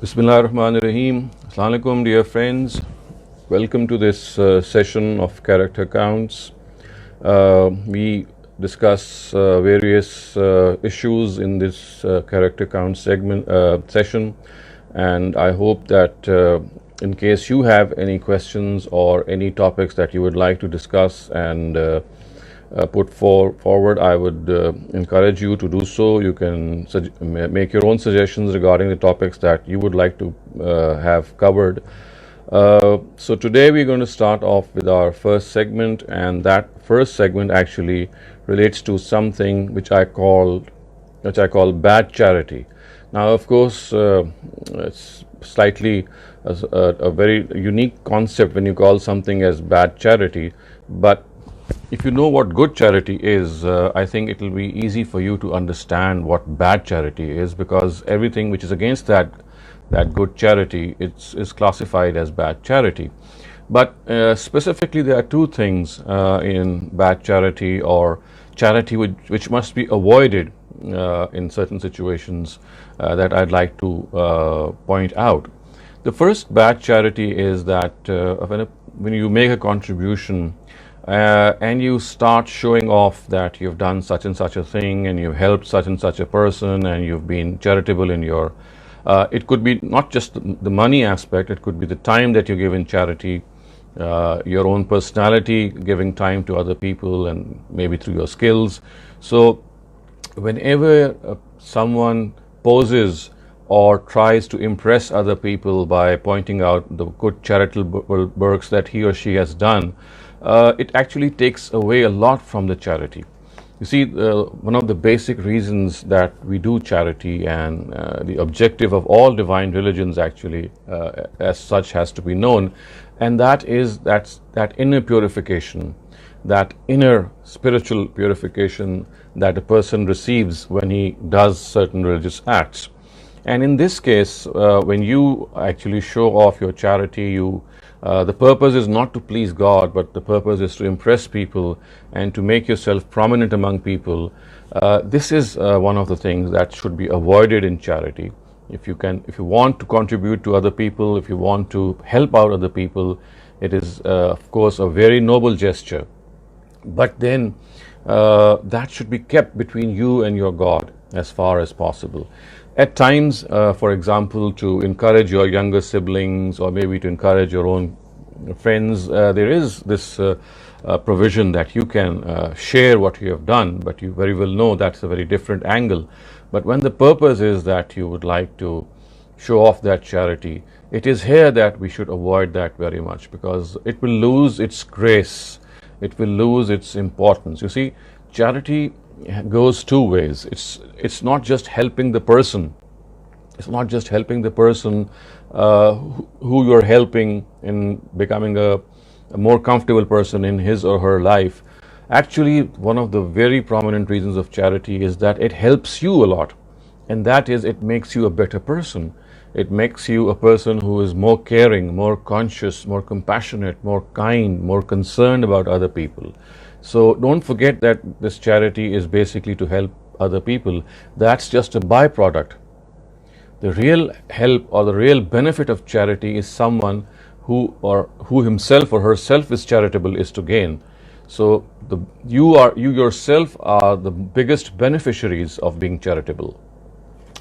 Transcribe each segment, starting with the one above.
Bismillahirrahmanirrahim. Assalamu alaikum, dear friends. Welcome to this session of character counts. We discuss various issues in this character count segment session, and I hope that in case you have any questions or any topics that you would like to discuss and put forward, I would encourage you to do so. You can make your own suggestions regarding the topics that you would like to have covered. So today we're going to start off with our first segment, and that first segment actually relates to something which I call bad charity. Now, of course, it's slightly a very unique concept when you call something as bad charity, but if you know what good charity is, I think it will be easy for you to understand what bad charity is, because everything which is against that good charity is classified as bad charity. But specifically, there are two things in bad charity or charity which must be avoided in certain situations that I'd like to point out. The first bad charity is that when you make a contribution and you start showing off that you've done such and such a thing and you've helped such and such a person and you've been charitable in your it could be not just the money aspect, it could be the time that you give in charity, your own personality, giving time to other people, and maybe through your skills. So whenever someone poses or tries to impress other people by pointing out the good charitable works that he or she has done, it actually takes away a lot from the charity. You see, one of the basic reasons that we do charity, and the objective of all divine religions actually as such has to be known, and that is that inner purification, that inner spiritual purification that a person receives when he does certain religious acts. And in this case, when you actually show off your charity, the purpose is not to please God, but the purpose is to impress people and to make yourself prominent among people. This is one of the things that should be avoided in charity. If you want to contribute to other people, if you want to help out other people, it is of course a very noble gesture. But then that should be kept between you and your God as far as possible. At times, for example, to encourage your younger siblings or maybe to encourage your own friends, there is this provision that you can share what you have done, but you very well know that's a very different angle. But when the purpose is that you would like to show off that charity, it is here that we should avoid that very much, because it will lose its grace, it will lose its importance. You see, charity goes two ways. It's not just helping the person. It's not just helping the person who you're helping in becoming a more comfortable person in his or her life. Actually, one of the very prominent reasons of charity is that it helps you a lot, and that is, it makes you a better person. It makes you a person who is more caring, more conscious, more compassionate, more kind, more concerned about other people. So don't forget that this charity is basically to help other people. That's just a byproduct. The real help or the real benefit of charity is someone who himself or herself is charitable is to gain. So you yourself are the biggest beneficiaries of being charitable.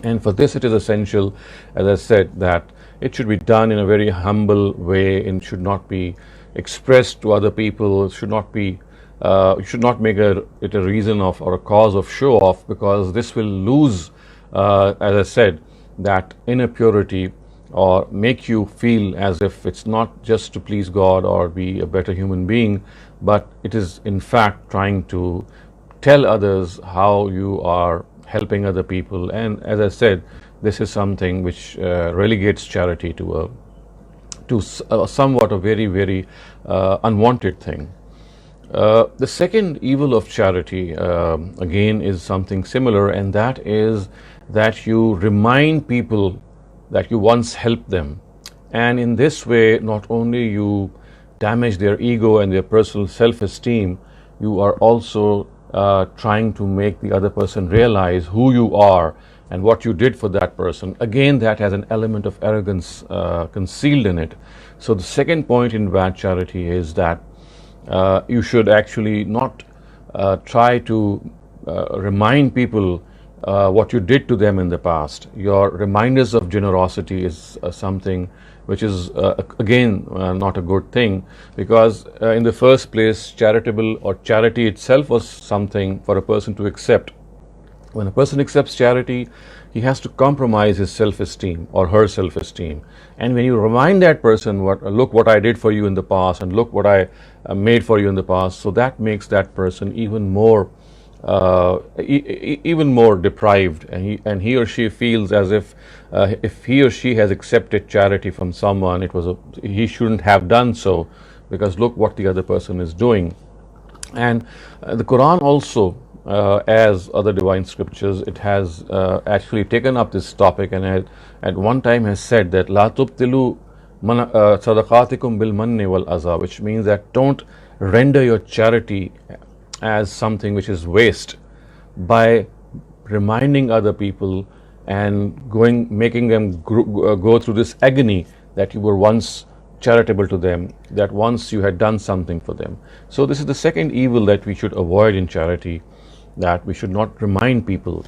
And for this it is essential, as I said, that it should be done in a very humble way and should not be expressed to other people. It should not be you should not make it a reason of or a cause of show off, because this will lose, as I said, that inner purity, or make you feel as if it's not just to please God or be a better human being, but it is in fact trying to tell others how you are helping other people. And as I said, this is something which relegates charity to somewhat a very, very unwanted thing. The second evil of charity, again, is something similar, and that is that you remind people that you once helped them. And in this way, not only you damage their ego and their personal self-esteem, you are also trying to make the other person realize who you are and what you did for that person, again, that has an element of arrogance concealed in it. So the second point in bad charity is that you should actually not try to remind people what you did to them in the past. Your reminders of generosity is something which is again not a good thing, because in the first place, charitable or charity itself was something for a person to accept. When a person accepts charity, he has to compromise his self-esteem or her self-esteem. And when you remind that person, look what I did for you in the past, and look what I made for you in the past, so that makes that person even more deprived, and he or she feels as if he or she has accepted charity from someone, he shouldn't have done so, because look what the other person is doing. And the Quran also, as other divine scriptures, it has actually taken up this topic, and at one time has said that La tubtilu sadaqatikum bil manni wal aza, which means that don't render your charity as something which is waste by reminding other people and making them go through this agony that you were once charitable to them, that once you had done something for them. So this is the second evil that we should avoid in charity, that we should not remind people.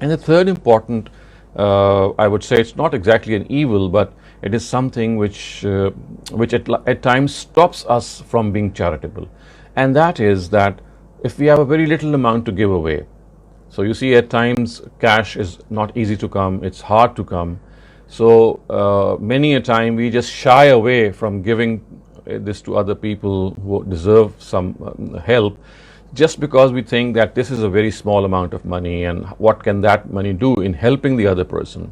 And the third important, I would say it's not exactly an evil, but it is something which at times stops us from being charitable. And that is that if we have a very little amount to give away, so you see at times cash is not easy to come, it's hard to come. So many a time we just shy away from giving this to other people who deserve some help, just because we think that this is a very small amount of money, and what can that money do in helping the other person.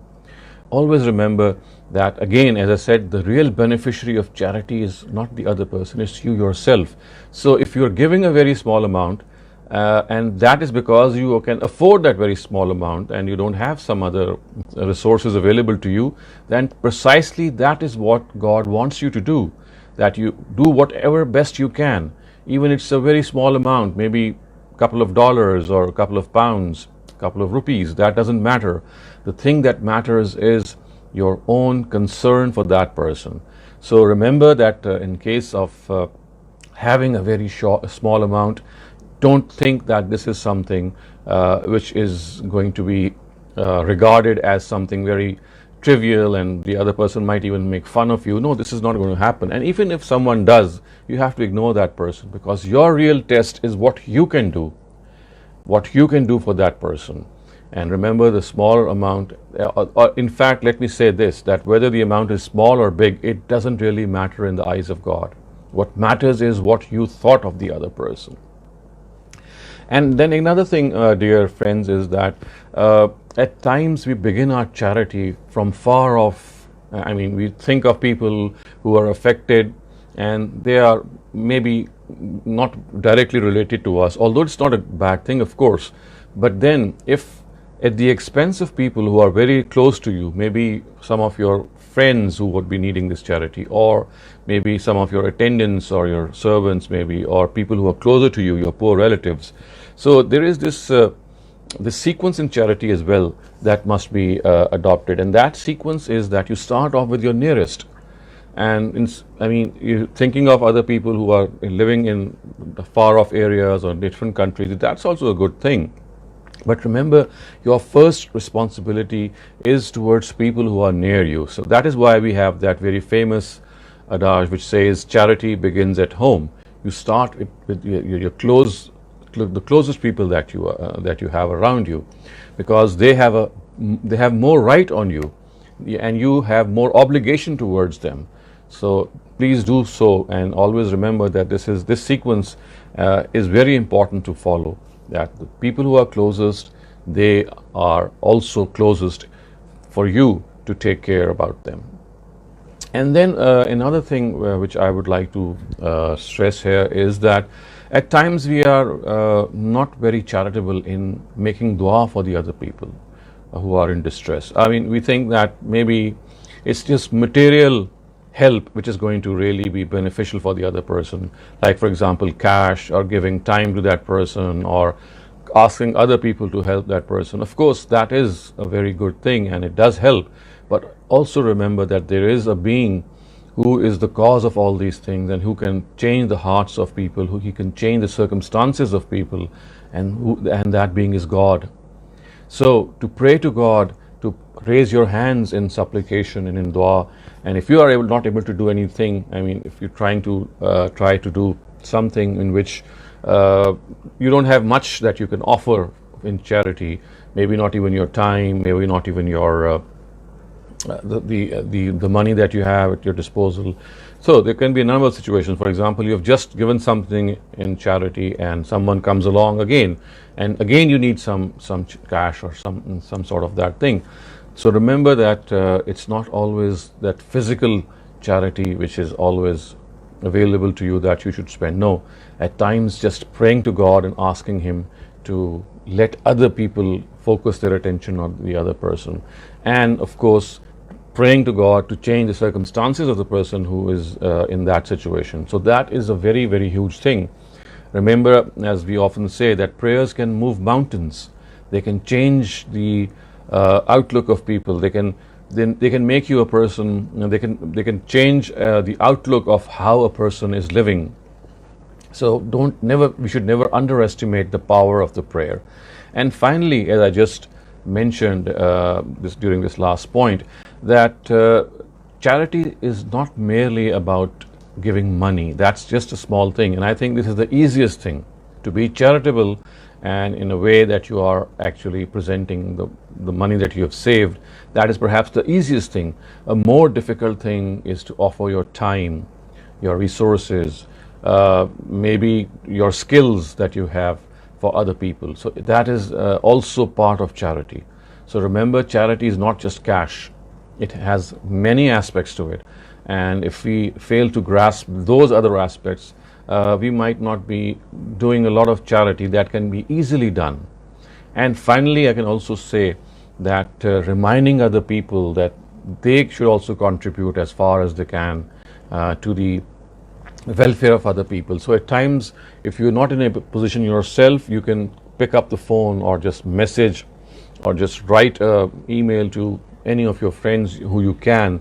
Always remember that, again, as I said, the real beneficiary of charity is not the other person, it's you yourself. So if you're giving a very small amount, and that is because you can afford that very small amount and you don't have some other resources available to you, then precisely that is what God wants you to do, that you do whatever best you can. Even it's a very small amount, maybe a couple of dollars or a couple of pounds, a couple of rupees, that doesn't matter. The thing that matters is your own concern for that person. So remember that in case of having a very small amount, don't think that this is something which is going to be regarded as something very trivial, and the other person might even make fun of you. No, this is not going to happen. And even if someone does, you have to ignore that person, because your real test is what you can do for that person. And remember, the smaller amount, or in fact, let me say this, that whether the amount is small or big, it doesn't really matter in the eyes of God. What matters is what you thought of the other person. And then another thing, dear friends, is that at times we begin our charity from far off. I mean, we think of people who are affected, and they are maybe not directly related to us, although it's not a bad thing, of course. But then if at the expense of people who are very close to you, maybe some of your friends who would be needing this charity, or maybe some of your attendants or your servants maybe, or people who are closer to you, your poor relatives. So there is this sequence in charity as well that must be adopted, and that sequence is that you start off with your nearest. And you're thinking of other people who are living in the far off areas or different countries, that's also a good thing. But remember, your first responsibility is towards people who are near you. So that is why we have that very famous adage which says charity begins at home. You start with the closest people that you have around you, because they have more right on you, and you have more obligation towards them. So please do so, and always remember that this sequence is very important to follow. That the people who are closest, they are also closest for you to take care about them. And then another thing which I would like to stress here is that at times we are not very charitable in making dua for the other people who are in distress. I mean, we think that maybe it's just material help which is going to really be beneficial for the other person, like for example cash, or giving time to that person, or asking other people to help that person. Of course, that is a very good thing and it does help, but also remember that there is a being who is the cause of all these things and who can change the hearts of people, who he can change the circumstances of people, and that being is God. So to pray to God, to raise your hands in supplication and in dua, and if you are not able to do anything, I mean, if you're trying to try to do something in which you don't have much that you can offer in charity, maybe not even your time, maybe not even your the money that you have at your disposal. So there can be a number of situations. For example, you have just given something in charity and someone comes along again, and again you need some cash or some sort of that thing. So remember that it's not always that physical charity which is always available to you that you should spend. No, at times just praying to God and asking Him to let other people focus their attention on the other person, and of course praying to God to change the circumstances of the person who is in that situation. So that is a very, very huge thing. Remember, as we often say, that prayers can move mountains. They can change the outlook of people. They can make you a person. They can change the outlook of how a person is living. So we should never underestimate the power of the prayer. And finally, as I just mentioned during this last point, that charity is not merely about giving money. That's just a small thing, and I think this is the easiest thing, to be charitable and in a way that you are actually presenting the money that you have saved. That is perhaps the easiest thing. A more difficult thing is to offer your time, your resources, maybe your skills that you have for other people. So that is also part of charity. So remember, charity is not just cash. It has many aspects to it, and if we fail to grasp those other aspects, we might not be doing a lot of charity that can be easily done. And finally, I can also say that reminding other people that they should also contribute as far as they can to the welfare of other people. So at times, if you're not in a position yourself, you can pick up the phone or just message or just write an email to any of your friends who you can,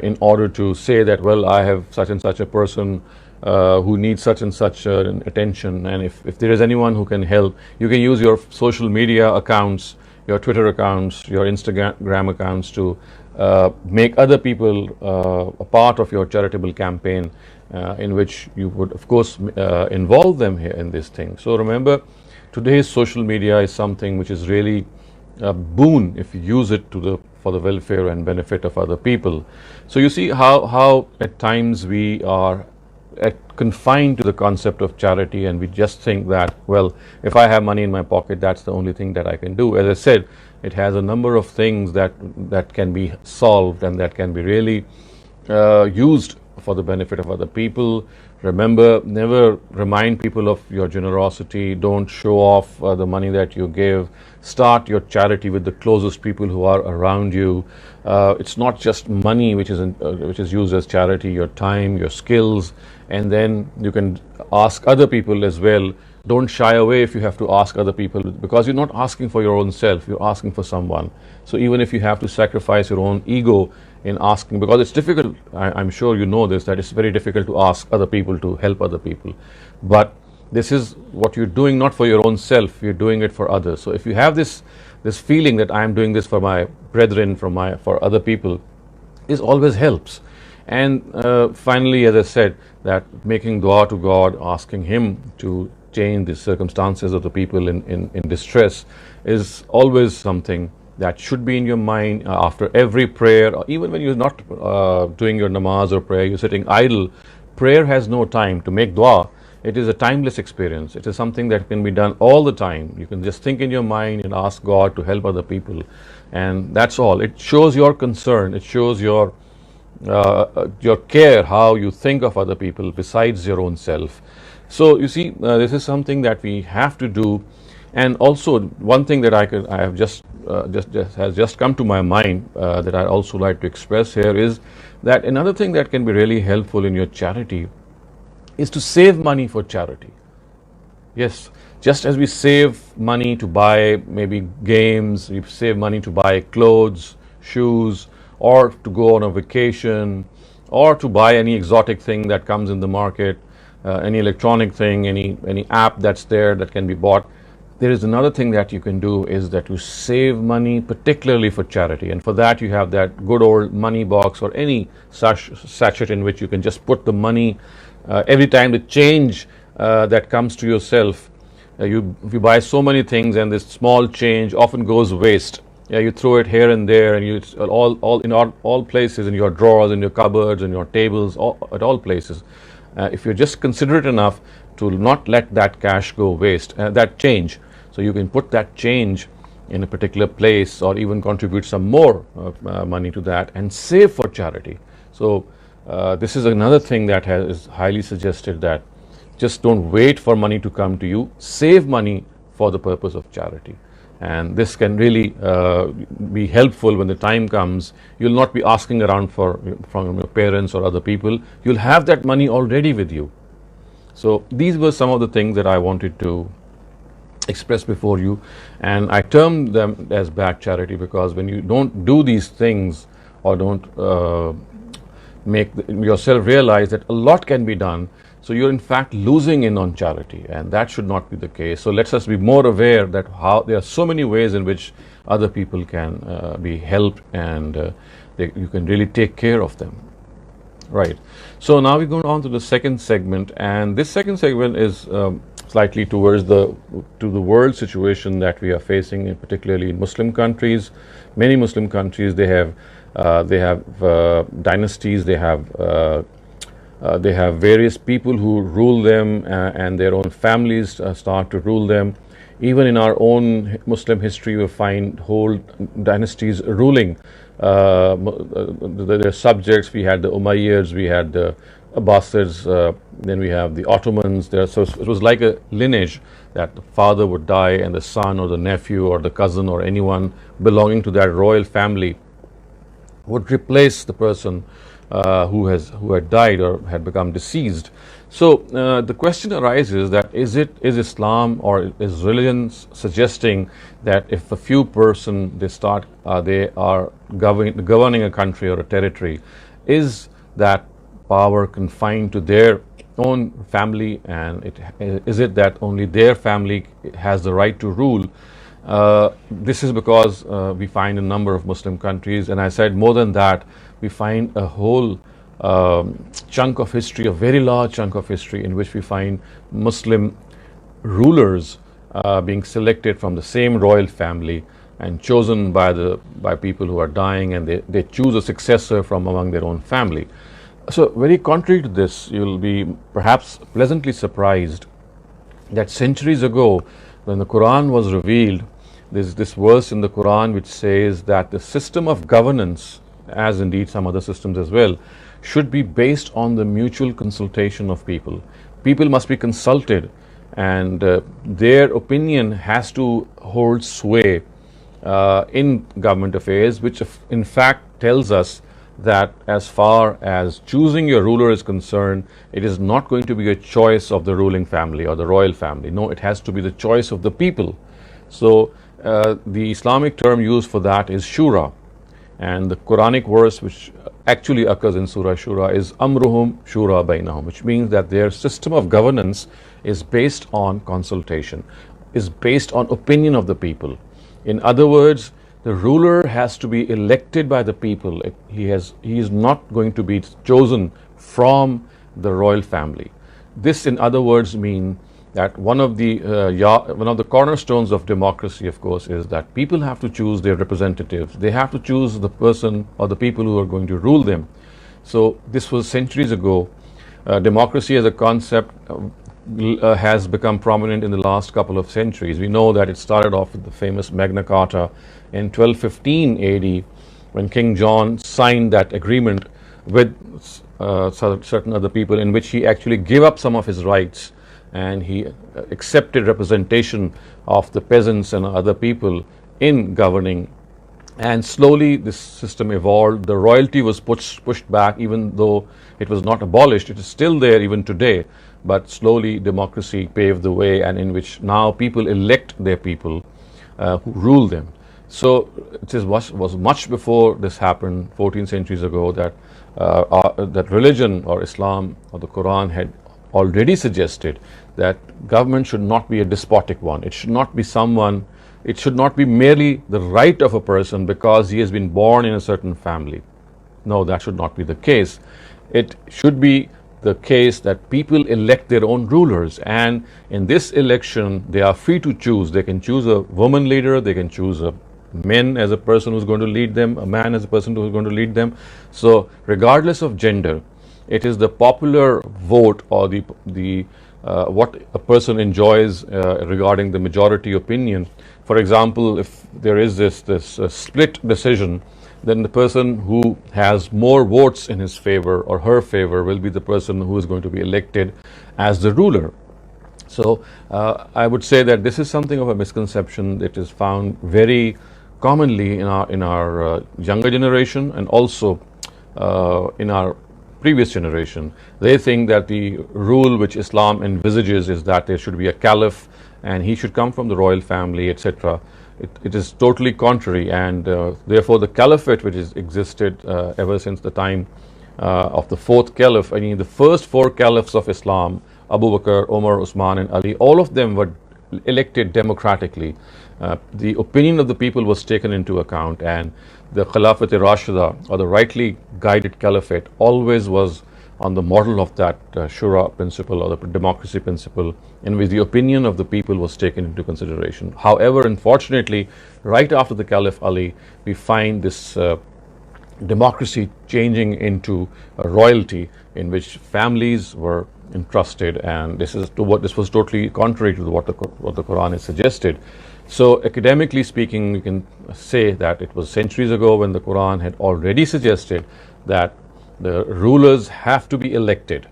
in order to say that, well, I have such and such a person who needs such and such attention, and if there is anyone who can help, you can use your social media accounts, your Twitter accounts, your Instagram accounts to make other people a part of your charitable campaign, in which you would of course involve them here in this thing. So remember, today's social media is something which is really a boon if you use it for the welfare and benefit of other people. So you see how at times we are confined to the concept of charity, and we just think that, well, if I have money in my pocket, that's the only thing that I can do. As I said, it has a number of things that can be solved and that can be really used for the benefit of other people. Remember, never remind people of your generosity. Don't show off the money that you give. Start your charity with the closest people who are around you. It's not just money which is used as charity, your time, your skills, and then you can ask other people as well. Don't shy away if you have to ask other people, because you're not asking for your own self, you're asking for someone. So even if you have to sacrifice your own ego in asking, because it's difficult, I'm sure you know this, that it's very difficult to ask other people to help other people. But this is what you're doing not for your own self, you're doing it for others. So if you have this feeling that I'm doing this for my brethren, for other people, this always helps. And finally, as I said, that making dua to God, asking Him to change the circumstances of the people in distress, is always something that should be in your mind after every prayer, or even when you're not doing your namaz or prayer, you're sitting idle. Prayer has no time. To make dua, it is a timeless experience. It is something that can be done all the time. You can just think in your mind and ask God to help other people, and that's all. It shows your concern. It shows your care, how you think of other people besides your own self. So you see, this is something that we have to do. And also, one thing that I have has just come to my mind that I also like to express here is that another thing that can be really helpful in your charity is to save money for charity. Yes, Just as we save money to buy maybe games, we save money to buy clothes, shoes, or to go on a vacation, or to buy any exotic thing that comes in the market, any electronic thing, any app that's there that can be bought. There is another thing that you can do, is that you save money particularly for charity, and for that you have that good old money box or any such sachet in which you can just put the money every time the change that comes to yourself. If you buy so many things and this small change often goes waste. Yeah, you throw it here and there, and it's all in all places, in your drawers, in your cupboards, in your tables, at all places. If you're just considerate enough to not let that cash go waste, that change, so you can put that change in a particular place, or even contribute some more money to that and save for charity. So this is another thing that is highly suggested, that just don't wait for money to come to you. Save money for the purpose of charity. And this can really be helpful when the time comes. You'll not be asking around from your parents or other people. You'll have that money already with you. So these were some of the things that I wanted to express before you. And I term them as bad charity because when you don't do these things, or don't make yourself realize that a lot can be done, so you're in fact losing in on charity, and that should not be the case. So let us be more aware that how there are so many ways in which other people can be helped, and you can really take care of them. Right. So now we're going on to the second segment, and this second segment is slightly towards to the world situation that we are facing, particularly in Muslim countries. Many Muslim countries, they have dynasties, they have various people who rule them, and their own families start to rule them. Even in our own Muslim history, we find whole dynasties ruling their subjects. We had the Umayyads, we had the Abbasids, then we have the Ottomans. So it was like a lineage that the father would die, and the son or the nephew or the cousin or anyone belonging to that royal family would replace the person who had died or had become deceased. So the question arises that is Islam or is religion suggesting that if a few person they are governing a country or a territory, is that power confined to their own family, and is it that only their family has the right to rule? This is because we find a number of Muslim countries, and I said more than that, we find a whole chunk of history, a very large chunk of history, in which we find Muslim rulers being selected from the same royal family and chosen by people who are dying, and they choose a successor from among their own family. So very contrary to this, you'll be perhaps pleasantly surprised that centuries ago, when the Quran was revealed, there's this verse in the Quran which says that the system of governance, as indeed some other systems as well, should be based on the mutual consultation of people. People must be consulted, and their opinion has to hold sway in government affairs, which in fact tells us that as far as choosing your ruler is concerned, it is not going to be a choice of the ruling family or the royal family. No, it has to be the choice of the people. So the Islamic term used for that is shura, and the Quranic verse which actually occurs in Surah Shura is amruhum shura bainahum, which means that their system of governance is based on consultation, is based on opinion of the people. In other words, the ruler has to be elected by the people. He is not going to be chosen from the royal family. This, in other words, mean that one of the cornerstones of democracy, of course, is that people have to choose their representatives. They have to choose the person or the people who are going to rule them. So this was centuries ago. Democracy as a concept has become prominent in the last couple of centuries. We know that it started off with the famous Magna Carta in 1215 AD, when King John signed that agreement with certain other people, in which he actually gave up some of his rights, and he accepted representation of the peasants and other people in governing. And slowly this system evolved. The royalty was pushed back, even though it was not abolished. It is still there even today, but slowly democracy paved the way, and in which now people elect their people who rule them. So was much before this happened, 14 centuries ago, that religion or Islam or the Quran had already suggested that government should not be a despotic one. It should not be merely the right of a person because he has been born in a certain family. No, that should not be the case. It should be the case that people elect their own rulers, and in this election they are free to choose. They can choose a woman leader, they can choose a man as a person who's going to lead them, a man as a person who's going to lead them. So regardless of gender, it is the popular vote or the what a person enjoys regarding the majority opinion. For example, if there is this split decision, then the person who has more votes in his favor or her favor will be the person who is going to be elected as the ruler. So I would say that this is something of a misconception that is found very commonly in our younger generation, and also in our previous generation. They think that the rule which Islam envisages is that there should be a caliph and he should come from the royal family, etc. It is totally contrary, and therefore the caliphate which has existed ever since the time of the fourth caliph, I mean the first four caliphs of Islam, Abu Bakr, Umar, Usman and Ali, all of them were elected democratically. The opinion of the people was taken into account, and the Khilafat-e-Rashida, or the rightly guided caliphate, always was on the model of that Shura principle or the democracy principle, in which the opinion of the people was taken into consideration. However, unfortunately, right after the Caliph Ali, we find this democracy changing into a royalty in which families were entrusted, and this was totally contrary to what the Quran has suggested. So academically speaking, we can say that it was centuries ago when the Quran had already suggested that the rulers have to be elected.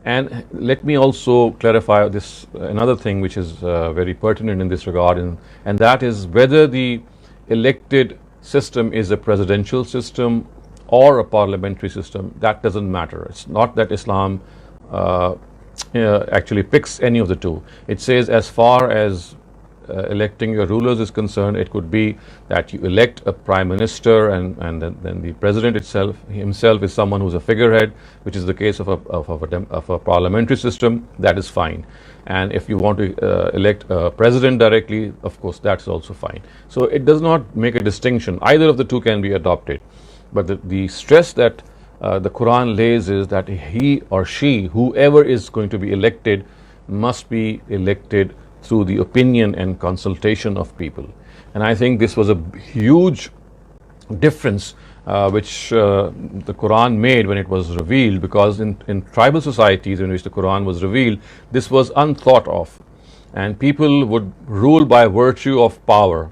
And let me also clarify this another thing which is very pertinent in this regard, and that is whether the elected system is a presidential system or a parliamentary system. That doesn't matter. It's not that Islam actually picks any of the two. It says as far as electing your rulers is concerned, it could be that you elect a prime minister, and then the president himself is someone who's a figurehead, which is the case of a parliamentary system. That is fine. And if you want to elect a president directly, of course that's also fine. So it does not make a distinction. Either of the two can be adopted, but the stress that the Quran lays is that he or she, whoever is going to be elected, must be elected through the opinion and consultation of people. And I think this was a huge difference which the Quran made when it was revealed, because in tribal societies in which the Quran was revealed, this was unthought of, and people would rule by virtue of power,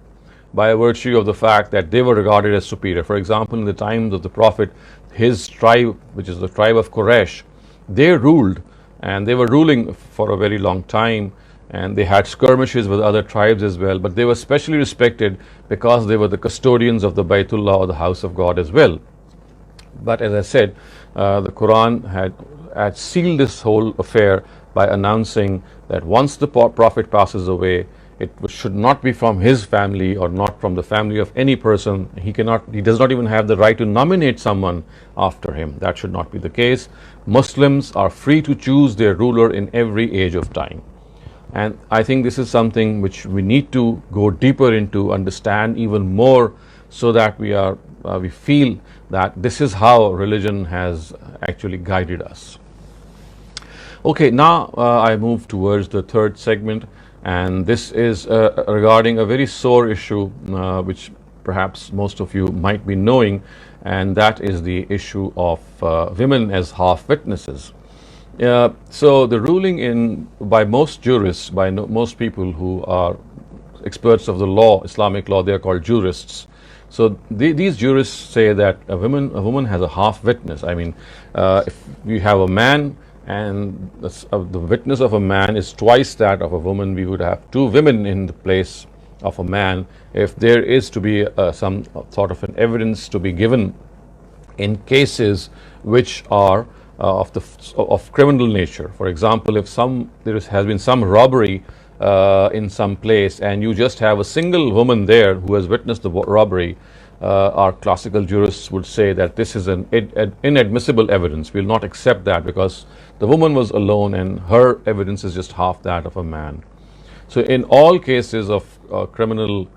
by virtue of the fact that they were regarded as superior. For example, in the times of the Prophet, his tribe, which is the tribe of Quraysh, they ruled, and they were ruling for a very long time, and they had skirmishes with other tribes as well, but they were specially respected because they were the custodians of the Baytullah, or the house of God, as well. But as I said, the Quran had sealed this whole affair by announcing that once the Prophet passes away, it should not be from his family or not from the family of any person. He does not even have the right to nominate someone after him. That should not be the case. Muslims are free to choose their ruler in every age of time. And I think this is something which we need to go deeper into, understand even more, so that we feel that this is how religion has actually guided us. Okay, now I move towards the third segment, and this is regarding a very sore issue which perhaps most of you might be knowing, and that is the issue of women as half witnesses. So the ruling by most jurists, by most people who are experts of the law, Islamic law, they are called jurists. So these jurists say that a woman has a half witness. I mean, if you have a man and the witness of a man is twice that of a woman, we would have two women in the place of a man. If there is to be some sort of an evidence to be given in cases which are of criminal nature. For example, if has been some robbery in some place, and you just have a single woman there who has witnessed the robbery, our classical jurists would say that this is an inadmissible evidence. We will not accept that because the woman was alone and her evidence is just half that of a man. So in all cases of criminal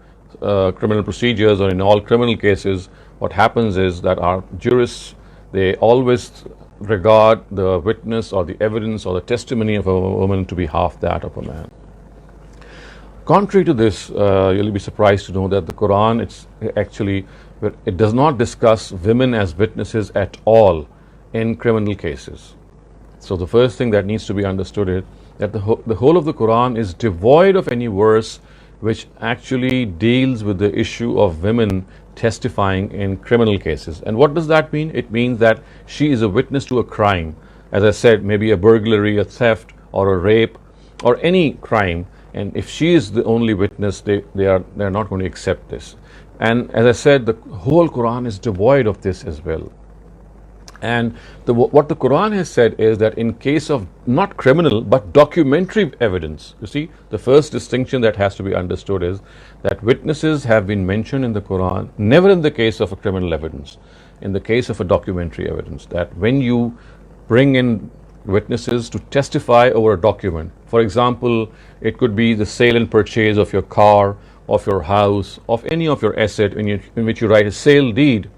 procedures, or in all criminal cases, what happens is that our jurists, they always regard the witness or the evidence or the testimony of a woman to be half that of a man. Contrary to this, you'll be surprised to know that the Quran, it does not discuss women as witnesses at all in criminal cases. So the first thing that needs to be understood is that the whole of the Quran is devoid of any verse which actually deals with the issue of women testifying in criminal cases. And what does that mean? It means that she is a witness to a crime. As I said, maybe a burglary, a theft, or a rape, or any crime. And if she is the only witness, they are not going to accept this. And as I said, the whole Quran is devoid of this as well. And what the Quran has said is that in case of not criminal but documentary evidence, you see, the first distinction that has to be understood is that witnesses have been mentioned in the Quran, never in the case of a criminal evidence, in the case of a documentary evidence, that when you bring in witnesses to testify over a document, for example, it could be the sale and purchase of your car, of your house, of any of your asset in which you write a sale deed.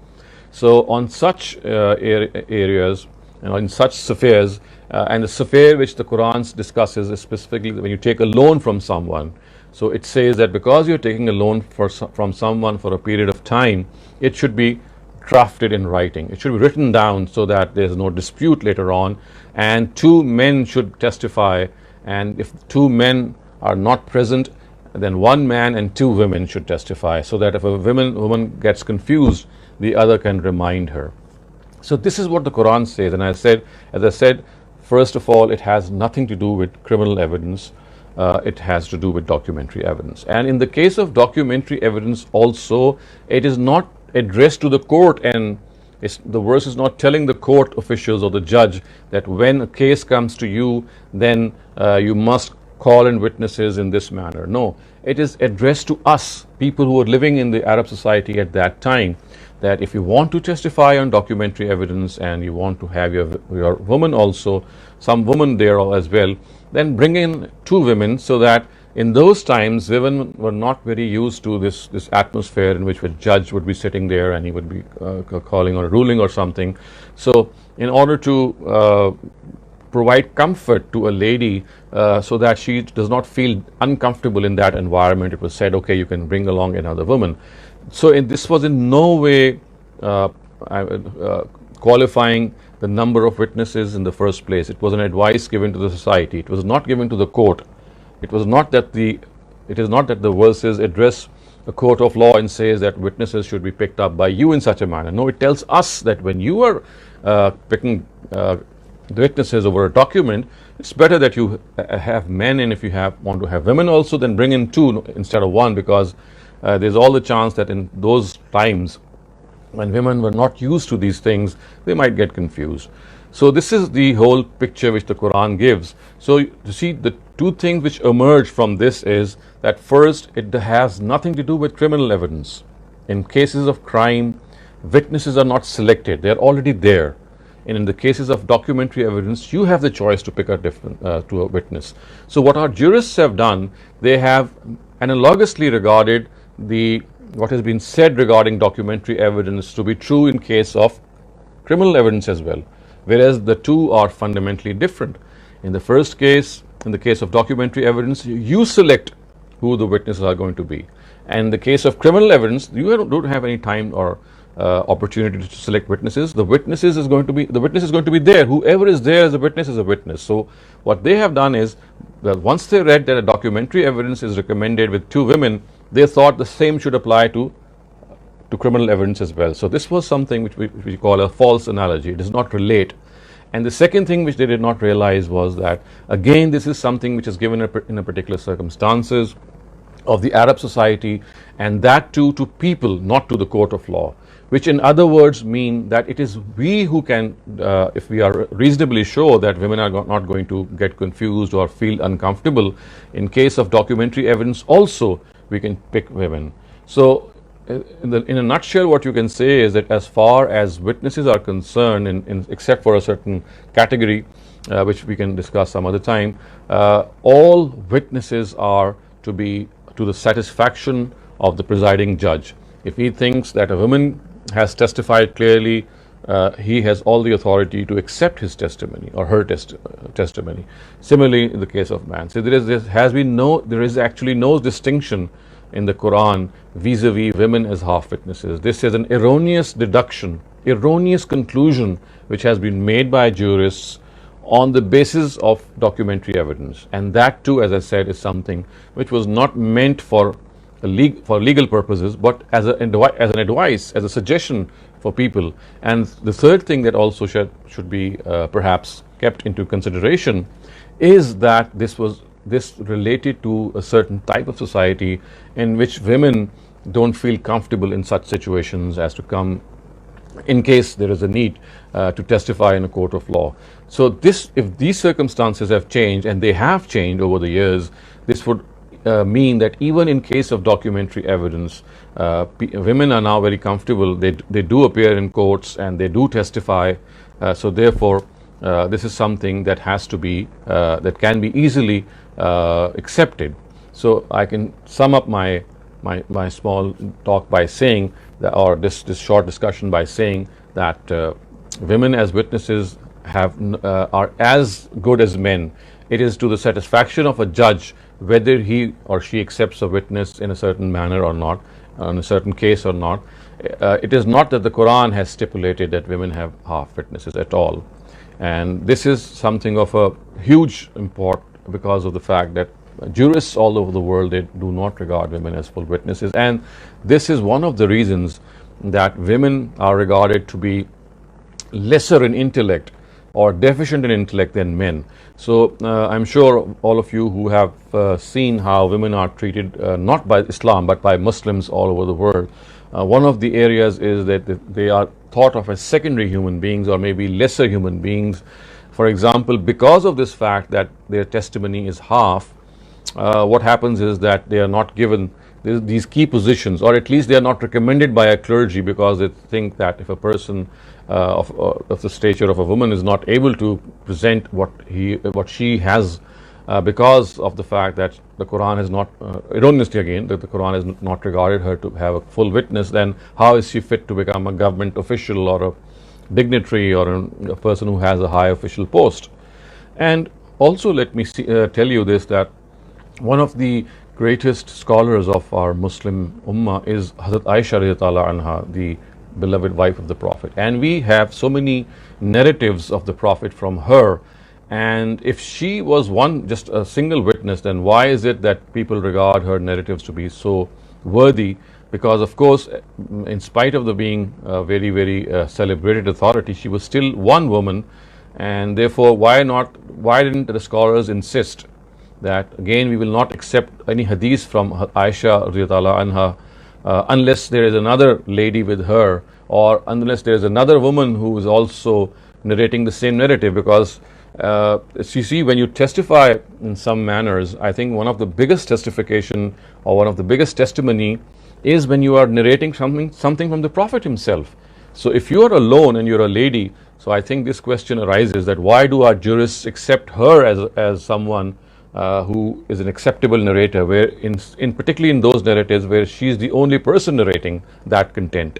So on such areas and in such affairs, and the affair which the Quran discusses is specifically when you take a loan from someone. So it says that because you're taking a loan from someone for a period of time, it should be drafted in writing. It should be written down so that there's no dispute later on, and two men should testify, and if two men are not present, then one man and two women should testify, so that if a woman gets confused, the other can remind her. So this is what the Quran says, and as I said, first of all, it has nothing to do with criminal evidence. It has to do with documentary evidence. And in the case of documentary evidence also, it is not addressed to the court, and the verse is not telling the court officials or the judge that when a case comes to you, then you must call in witnesses in this manner. No, it is addressed to us, people who were living in the Arab society at that time, that if you want to testify on documentary evidence and you want to have your woman also, some woman there as well, then bring in two women, so that in those times women were not very used to this atmosphere in which a judge would be sitting there and he would be calling or ruling or something. So in order to provide comfort to a lady so that she does not feel uncomfortable in that environment, it was said, okay, you can bring along another woman. So this was in no way qualifying the number of witnesses in the first place. It was an advice given to the society. It was not given to the court. It is not that the verses address a court of law and says that witnesses should be picked up by you in such a manner. No, it tells us that when you are picking the witnesses over a document, it's better that you have men, and if you want to have women also, then bring in two instead of one, because there's all the chance that in those times when women were not used to these things, they might get confused. So this is the whole picture which the Quran gives. So you see, the two things which emerge from this is that first, it has nothing to do with criminal evidence. In cases of crime, witnesses are not selected, they are already there. And in the cases of documentary evidence, you have the choice to pick to a witness. So what our jurists have done, they have analogously regarded what has been said regarding documentary evidence to be true in case of criminal evidence as well, whereas the two are fundamentally different. In the first case, in the case of documentary evidence, you select who the witnesses are going to be. And in the case of criminal evidence, you don't have any time or opportunity to select witnesses. The witness is going to be there. Whoever is there as a witness is a witness. So what they have done is that once they read that a documentary evidence is recommended with two women, they thought the same should apply to criminal evidence as well. So this was something which we call a false analogy. It does not relate. And the second thing which they did not realize was that, again, this is something which is given in a particular circumstances of the Arab society, and that too to people, not to the court of law. which in other words mean that it is we who can, if we are reasonably sure that women are not going to get confused or feel uncomfortable, in case of documentary evidence also we can pick women. So in a nutshell, what you can say is that as far as witnesses are concerned, except for a certain category, which we can discuss some other time, all witnesses are to be to the satisfaction of the presiding judge. If he thinks that a woman has testified clearly, he has all the authority to accept his testimony or her testimony. Similarly, in the case of man, so there is actually no distinction in the Quran vis-a-vis women as half witnesses. This is an erroneous deduction, erroneous conclusion which has been made by jurists on the basis of documentary evidence, and that too, as I said, is something which was not meant for legal purposes, but as an advice, as a suggestion for people. And the third thing that also should be perhaps kept into consideration is that this related to a certain type of society in which women don't feel comfortable in such situations as to come in case there is a need to testify in a court of law. So if these circumstances have changed, and they have changed over the years, this would mean that even in case of documentary evidence, women are now very comfortable. They do appear in courts and they do testify. So therefore, this is something that has to be that can be easily accepted. So I can sum up my small talk by saying that, or this short discussion by saying that women as witnesses are as good as men. It is to the satisfaction of a judge whether he or she accepts a witness in a certain manner or not, in a certain case or not. It is not that the Quran has stipulated that women have half witnesses at all. And this is something of a huge import because of the fact that jurists all over the world, they do not regard women as full witnesses, and this is one of the reasons that women are regarded to be lesser in intellect or deficient in intellect than men. So I'm sure all of you who have seen how women are treated, not by Islam but by Muslims all over the world, one of the areas is that they are thought of as secondary human beings or maybe lesser human beings. For example, because of this fact that their testimony is half, what happens is that they are not given these key positions, or at least they are not recommended by a clergy, because they think that if a person of the stature of a woman is not able to present what she has, because of the fact that the Quran has not, erroneously again, that the Quran has not regarded her to have a full witness, then how is she fit to become a government official or a dignitary or a person who has a high official post? And also let me tell you this, that one of the greatest scholars of our Muslim Ummah is Hazrat Aisha radiallahu anha, the beloved wife of the Prophet. And we have so many narratives of the Prophet from her. And if she was just a single witness, then why is it that people regard her narratives to be so worthy? Because of course, in spite of the being a very, very celebrated authority, she was still one woman. And therefore, why didn't the scholars insist that again we will not accept any hadith from Aisha radiallahu anha unless there is another lady with her, or unless there is another woman who is also narrating the same narrative? Because you see, when you testify in some manners, I think one of the biggest testification or one of the biggest testimony is when you are narrating something from the Prophet himself. So if you are alone and you're a lady, so I think this question arises that why do our jurists accept her as someone who is an acceptable narrator, where particularly in those narratives where she is the only person narrating that content.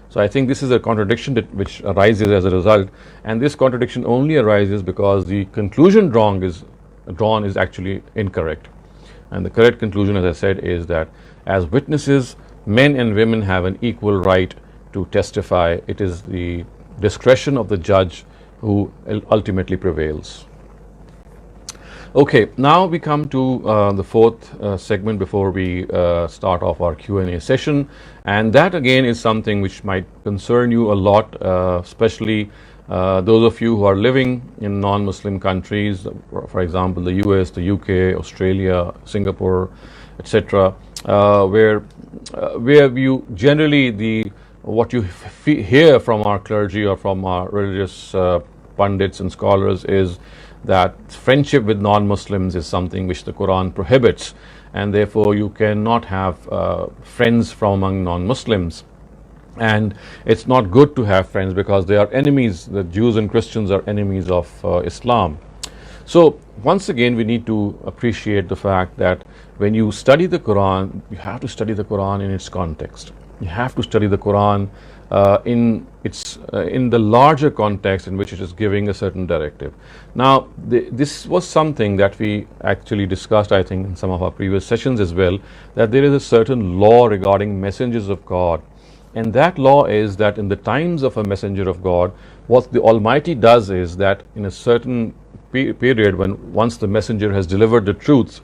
So I think this is a contradiction which arises as a result, and this contradiction only arises because the conclusion drawn is actually incorrect. And the correct conclusion, as I said, is that as witnesses, men and women have an equal right to testify. It is the discretion of the judge who ultimately prevails. Okay, now we come to the fourth segment before we start off our Q&A session, and that again is something which might concern you a lot, especially those of you who are living in non-Muslim countries, for example the US, the UK, Australia, Singapore, etc., where you generally what you hear from our clergy or from our religious pundits and scholars is that friendship with non-Muslims is something which the Quran prohibits, and therefore you cannot have friends from among non-Muslims. And it's not good to have friends because they are enemies. The Jews and Christians are enemies of Islam. So once again, we need to appreciate the fact that when you study the Quran, you have to study the Quran in its context. You have to study the Quran in the larger context in which it is giving a certain directive. Now, this was something that we actually discussed, I think, in some of our previous sessions as well, that there is a certain law regarding messengers of God. And that law is that in the times of a messenger of God, what the Almighty does is that in a certain period, when once the messenger has delivered the truth,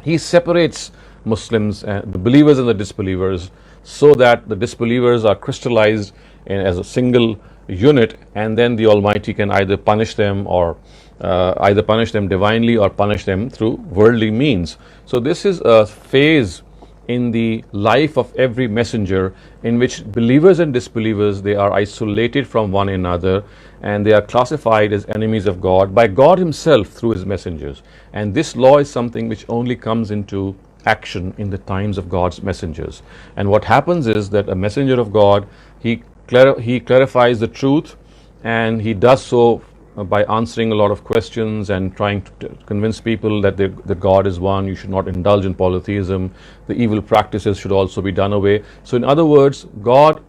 he separates Muslims, the believers and the disbelievers, so that the disbelievers are crystallized as a single unit, and then the Almighty can either punish them or either punish them divinely or punish them through worldly means. So this is a phase in the life of every messenger in which believers and disbelievers, they are isolated from one another, and they are classified as enemies of God by God himself through his messengers. And this law is something which only comes into action in the times of God's messengers. And what happens is that a messenger of God, he clarifies the truth, and he does so by answering a lot of questions and trying to convince people that God is one. You should not indulge in polytheism. The evil practices should also be done away. So in other words, God,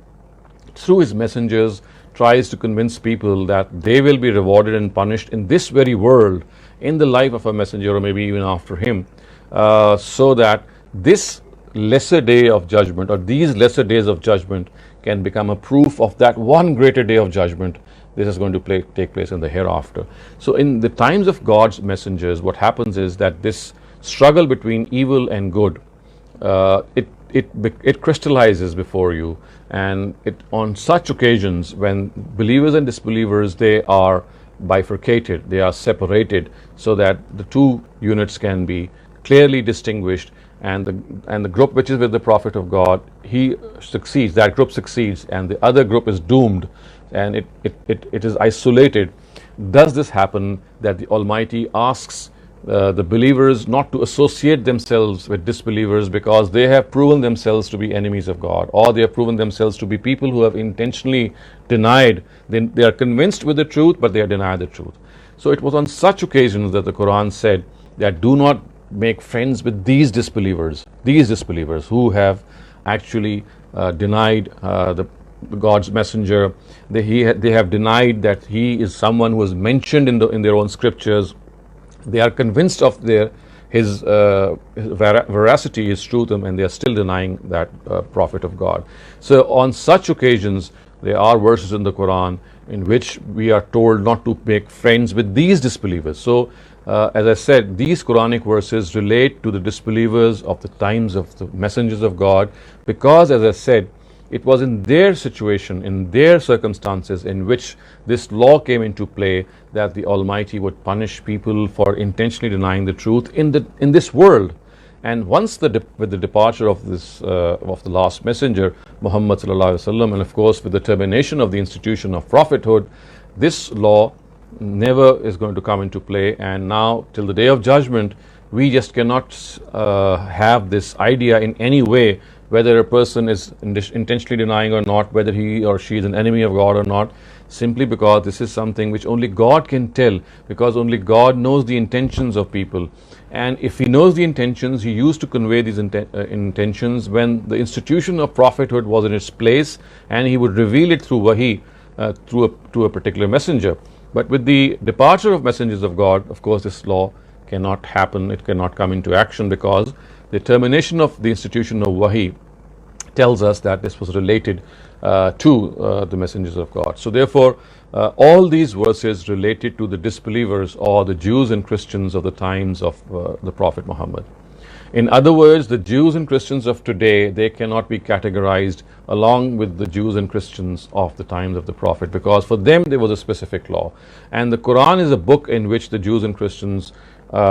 through his messengers, tries to convince people that they will be rewarded and punished in this very world, in the life of a messenger, or maybe even after him, so that this lesser day of judgment, or these lesser days of judgment, can become a proof of that one greater day of judgment. This is going to take place in the hereafter. So in the times of God's messengers, what happens is that this struggle between evil and good, it crystallizes before you, and on such occasions when believers and disbelievers, they are bifurcated, they are separated, so that the two units can be clearly distinguished, and the group which is with the Prophet of God, he succeeds, that group succeeds, and the other group is doomed, and it is isolated. Does this happen that the Almighty asks the believers not to associate themselves with disbelievers because they have proven themselves to be enemies of God, or they have proven themselves to be people who have intentionally denied, they are convinced with the truth, but they deny the truth. So it was on such occasions that the Quran said that do not make friends with these disbelievers who have actually denied God's messenger. They have denied that he is someone who is mentioned in their own scriptures. They are convinced of his veracity, his truth, and they are still denying that prophet of God. So on such occasions, there are verses in the Quran in which we are told not to make friends with these disbelievers. So as I said, these Quranic verses relate to the disbelievers of the times of the messengers of God, because, as I said, it was in their situation, in their circumstances, in which this law came into play, that the Almighty would punish people for intentionally denying the truth in this world. And once with the departure of the last messenger, Muhammad sallallahu alaihi wasallam, and of course with the termination of the institution of prophethood, this law never is going to come into play. And now till the day of judgment, we just cannot have this idea in any way whether a person is intentionally denying or not, whether he or she is an enemy of God or not, simply because this is something which only God can tell, because only God knows the intentions of people. And if he knows the intentions, he used to convey these intentions when the institution of prophethood was in its place, and he would reveal it through wahi, to a particular messenger. But with the departure of messengers of God, of course, this law cannot happen, it cannot come into action, because the termination of the institution of wahi tells us that this was related to the messengers of God. So therefore, all these verses related to the disbelievers, or the Jews and Christians of the times of the Prophet Muhammad. In other words, the Jews and Christians of today, they cannot be categorized along with the Jews and Christians of the times of the Prophet, because for them there was a specific law. And the Quran is a book in which the Jews and Christians,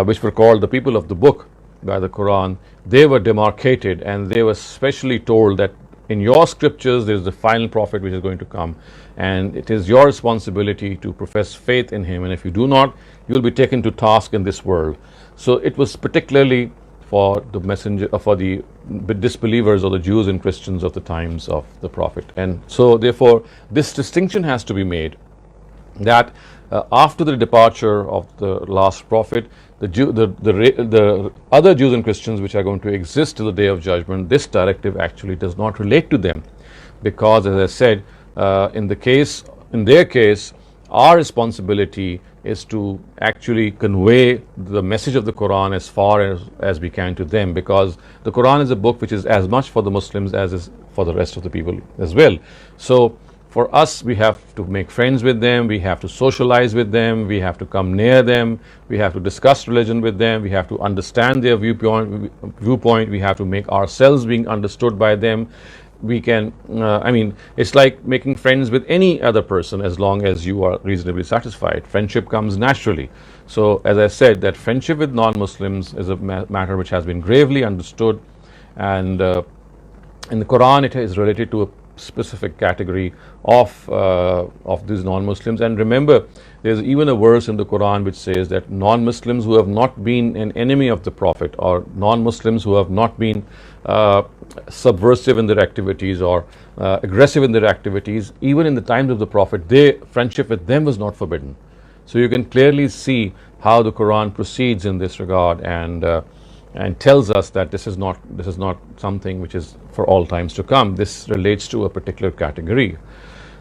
which were called the people of the book by the Quran, they were demarcated, and they were specially told that in your scriptures there is the final prophet which is going to come, and it is your responsibility to profess faith in him, and if you do not, you will be taken to task in this world. So it was particularly for the messenger, for the disbelievers or the Jews and Christians of the times of the prophet. And so therefore this distinction has to be made, that after the departure of the last prophet, the other Jews and Christians which are going to exist till the day of judgment, this directive actually does not relate to them, because, as I said, in their case, our responsibility is to actually convey the message of the Quran as far as we can to them, because the Quran is a book which is as much for the Muslims as is for the rest of the people as well. So for us, we have to make friends with them, we have to socialize with them, we have to come near them, we have to discuss religion with them, we have to understand their viewpoint, we have to make ourselves being understood by them. We can, it's like making friends with any other person as long as you are reasonably satisfied. Friendship comes naturally. So, as I said, that friendship with non-Muslims is a matter which has been gravely understood, and in the Quran it is related to a specific category of these non-Muslims. And remember, there's even a verse in the Quran which says that non-Muslims who have not been an enemy of the Prophet, or non-Muslims who have not been subversive in their activities or aggressive in their activities, even in the times of the Prophet, friendship with them was not forbidden. So you can clearly see how the Quran proceeds in this regard, and tells us that this is not something which is for all times to come. This relates to a particular category.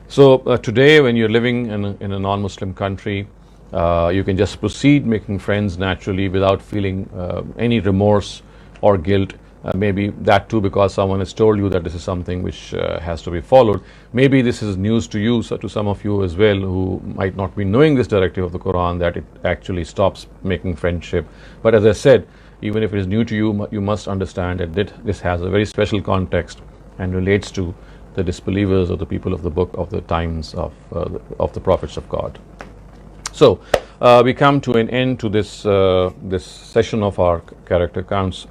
So today, when you're living in a non-Muslim country, you can just proceed making friends naturally without feeling any remorse or guilt. Maybe that too because someone has told you that this is something which has to be followed. Maybe this is news to you, so to some of you as well, who might not be knowing this directive of the Quran, that it actually stops making friendship. But as I said, even if it is new to you, you must understand that this has a very special context and relates to the disbelievers or the people of the book of the times of the prophets of God. So we come to an end to this session of our character counts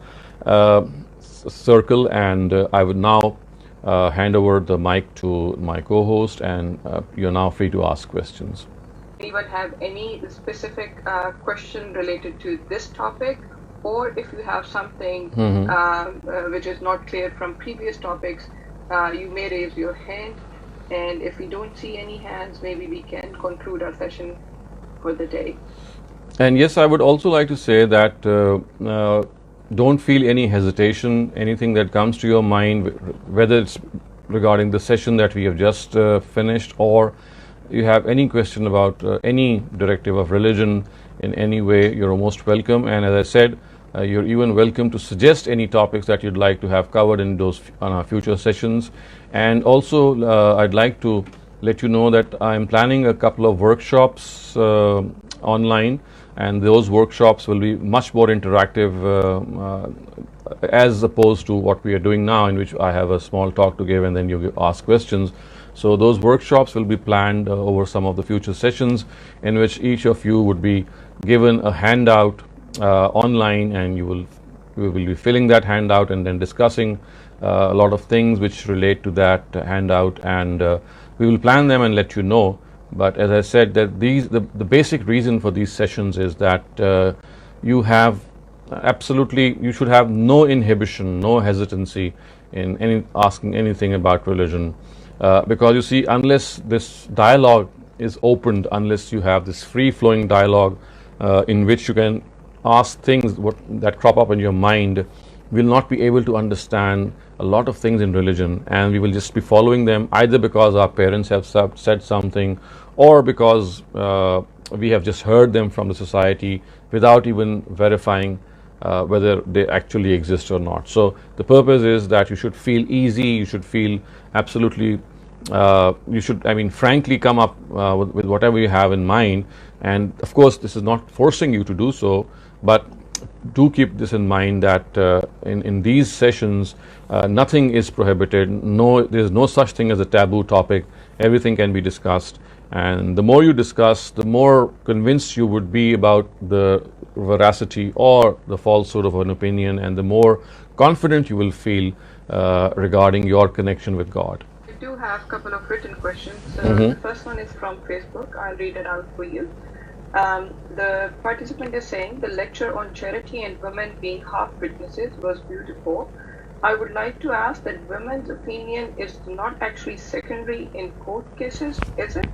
circle, and I would now hand over the mic to my co-host, and you're now free to ask questions. Anyone have any specific question related to this topic, or if you have something which is not clear from previous topics, you may raise your hand, and if we don't see any hands, maybe we can conclude our session for the day. And yes, I would also like to say that don't feel any hesitation. Anything that comes to your mind, whether it's regarding the session that we have just finished, or you have any question about any directive of religion in any way, you're most welcome. And as I said, you're even welcome to suggest any topics that you'd like to have covered in those on our future sessions. And also I'd like to let you know that I'm planning a couple of workshops online, and those workshops will be much more interactive as opposed to what we are doing now, in which I have a small talk to give and then you ask questions. So those workshops will be planned over some of the future sessions, in which each of you would be given a handout online, and we will be filling that handout and then discussing a lot of things which relate to that handout, and we will plan them and let you know. But as I said, that the basic reason for these sessions is that you should have no inhibition, no hesitancy in asking anything about religion, because you see, unless this dialogue is opened, unless you have this free-flowing dialogue in which you can ask things that crop up in your mind, we'll not be able to understand a lot of things in religion, and we will just be following them either because our parents have said something, or because we have just heard them from the society without even verifying whether they actually exist or not. So the purpose is that you should feel easy, you should feel absolutely, you should, frankly come up with whatever you have in mind. And of course, this is not forcing you to do so, but do keep this in mind that in these sessions, nothing is prohibited. There is no such thing as a taboo topic. Everything can be discussed, and the more you discuss, the more convinced you would be about the veracity or the falsehood of an opinion, and the more confident you will feel regarding your connection with God. We do have a couple of written questions. So the first one is from Facebook. I'll read it out for you. The participant is saying the lecture on charity and women being half witnesses was beautiful. I would like to ask that women's opinion is not actually secondary in court cases, is it?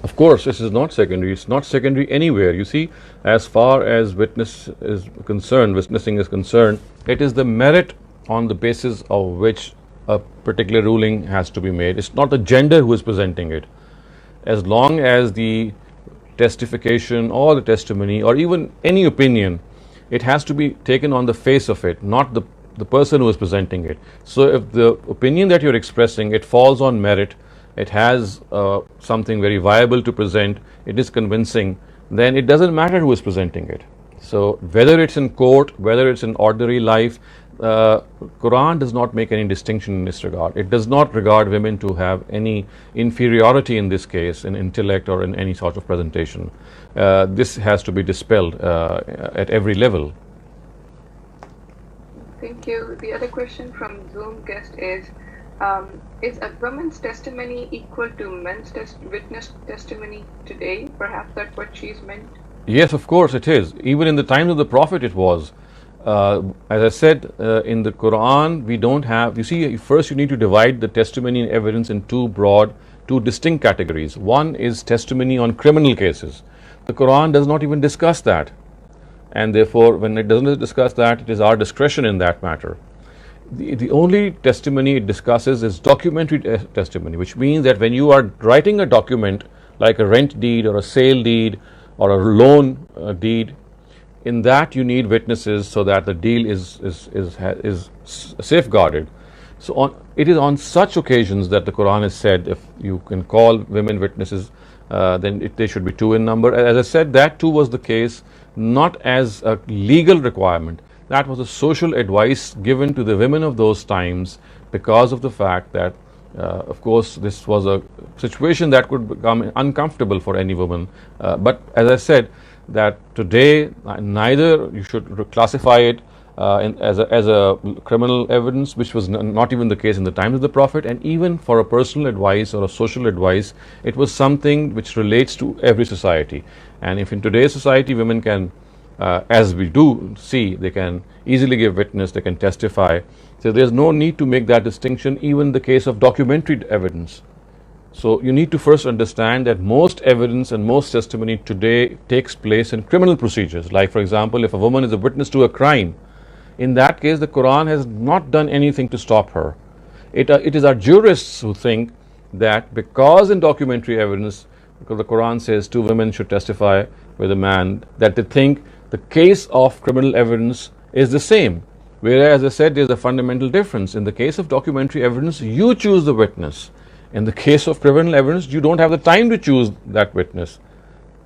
Of course, this is not secondary. It's not secondary anywhere. You see, as far as witnessing is concerned, it is the merit on the basis of which a particular ruling has to be made. It's not the gender who is presenting it. As long as the testification or the testimony or even any opinion, it has to be taken on the face of it, not the person who is presenting it. So if the opinion that you're expressing, it falls on merit, it has something very viable to present, it is convincing, then it doesn't matter who is presenting it. So whether it's in court, whether it's in ordinary life, Quran does not make any distinction in this regard. It does not regard women to have any inferiority in this case, in intellect or in any sort of presentation. This has to be dispelled at every level. Thank you. The other question from Zoom guest is a woman's testimony equal to men's witness testimony today? Perhaps that's what she's meant. Yes, of course it is. Even in the times of the Prophet it was. As I said, in the Quran we don't have, you see, first you need to divide the testimony and evidence in two distinct categories. One is testimony on criminal cases. The Quran does not even discuss that. And therefore, when it doesn't discuss that, it is our discretion in that matter. The only testimony it discusses is documentary testimony, which means that when you are writing a document like a rent deed or a sale deed or a loan deed, in that you need witnesses so that the deal is safeguarded. So it is on such occasions that the Quran has said if you can call women witnesses, then they should be two in number. As I said, that too was the case not as a legal requirement. That was a social advice given to the women of those times because of the fact that, of course, this was a situation that could become uncomfortable for any woman. But as I said, that today neither you should classify it as a criminal evidence, which was not even the case in the times of the Prophet, and even for a personal advice or a social advice, it was something which relates to every society. And if in today's society women can, as we do see, they can easily give witness, they can testify, so there's no need to make that distinction even in the case of documentary evidence. So you need to first understand that most evidence and most testimony today takes place in criminal procedures. Like, for example, if a woman is a witness to a crime, in that case the Quran has not done anything to stop her. It is our jurists who think that because in documentary evidence, because the Quran says two women should testify with a man, that they think the case of criminal evidence is the same. Whereas, as I said, there's a fundamental difference. In the case of documentary evidence, you choose the witness. In the case of criminal evidence, you don't have the time to choose that witness.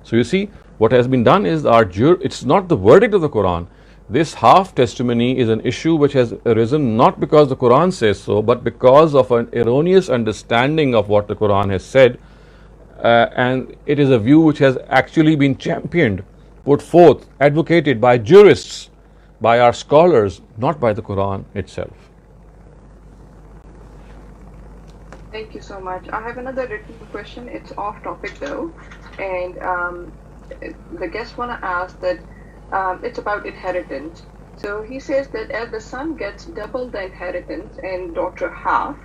So you see, what has been done is it's not the verdict of the Quran. This half testimony is an issue which has arisen not because the Quran says so, but because of an erroneous understanding of what the Quran has said, and it is a view which has actually been championed, put forth, advocated by jurists, by our scholars, not by the Quran itself. Thank you so much. I have another written question. It's off topic though, and the guests want to ask that it's about inheritance. So he says that as the son gets double the inheritance and daughter half,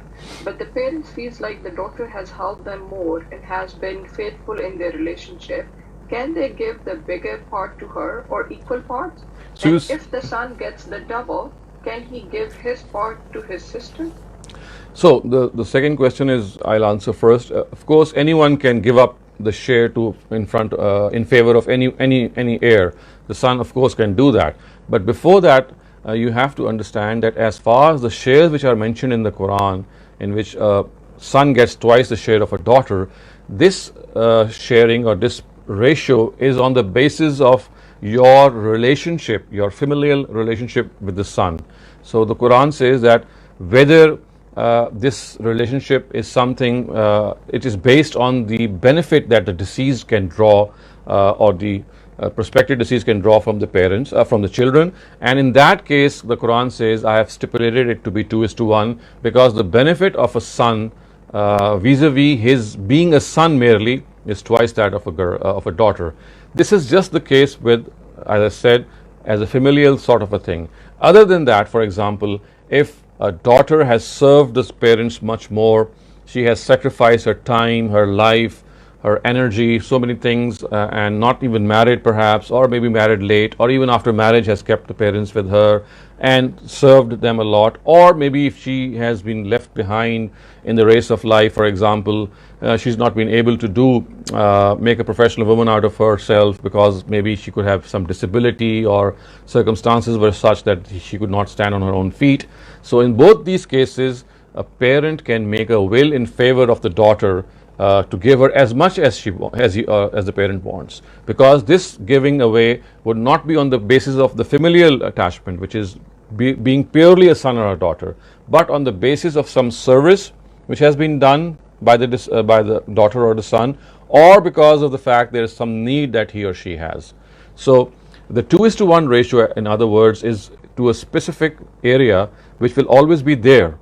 but the parents feels like the daughter has helped them more and has been faithful in their relationship, can they give the bigger part to her or equal parts? So and if the son gets the double, can he give his part to his sister? So the second question is, I'll answer first. Of course, anyone can give up the share in favor of any heir. The son, of course, can do that. But before that, you have to understand that as far as the shares which are mentioned in the Quran, in which a son gets twice the share of a daughter, this sharing or this ratio is on the basis of your relationship, your familial relationship with the son. So the Quran says that whether this relationship is something, it is based on the benefit that the deceased can draw, or the prospective deceased can draw from the parents, from the children. And in that case, the Quran says, I have stipulated it to be 2:1, because the benefit of a son vis-a-vis his being a son merely is twice that of a girl, of a daughter. This is just the case with, as I said, as a familial sort of a thing. Other than that, for example, if a daughter has served the parents much more, she has sacrificed her time, her life, her energy, so many things, and not even married perhaps, or maybe married late, or even after marriage has kept the parents with her and served them a lot. Or maybe if she has been left behind in the race of life, for example, she's not been able to make a professional woman out of herself, because maybe she could have some disability, or circumstances were such that she could not stand on her own feet. So in both these cases, a parent can make a will in favor of the daughter, to give her as much as as the parent wants, because this giving away would not be on the basis of the familial attachment, which is being purely a son or a daughter, but on the basis of some service which has been done by the daughter or the son, or because of the fact there is some need that he or she has. So the 2:1 ratio, in other words, is to a specific area which will always be there.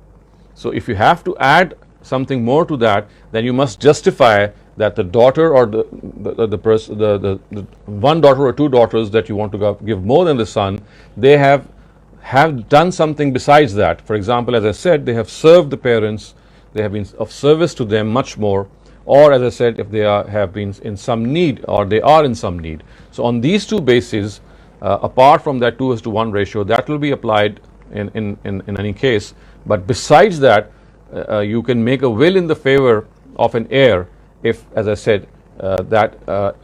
So if you have to add something more to that, then you must justify that the daughter, or the one daughter or two daughters that you want to give more than the son, they have done something besides that. For example, as I said, they have served the parents, they have been of service to them much more, or as I said, if they have been in some need, or they are in some need. So on these two bases, apart from that 2:1 ratio, that will be applied in any case. But besides that, you can make a will in the favor of an heir if, as I said, that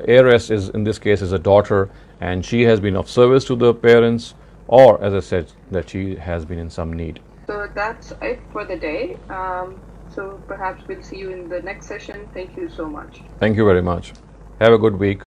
heiress is, in this case, is a daughter, and she has been of service to the parents, or, as I said, that she has been in some need. So that's it for the day. So perhaps we'll see you in the next session. Thank you so much. Thank you very much. Have a good week.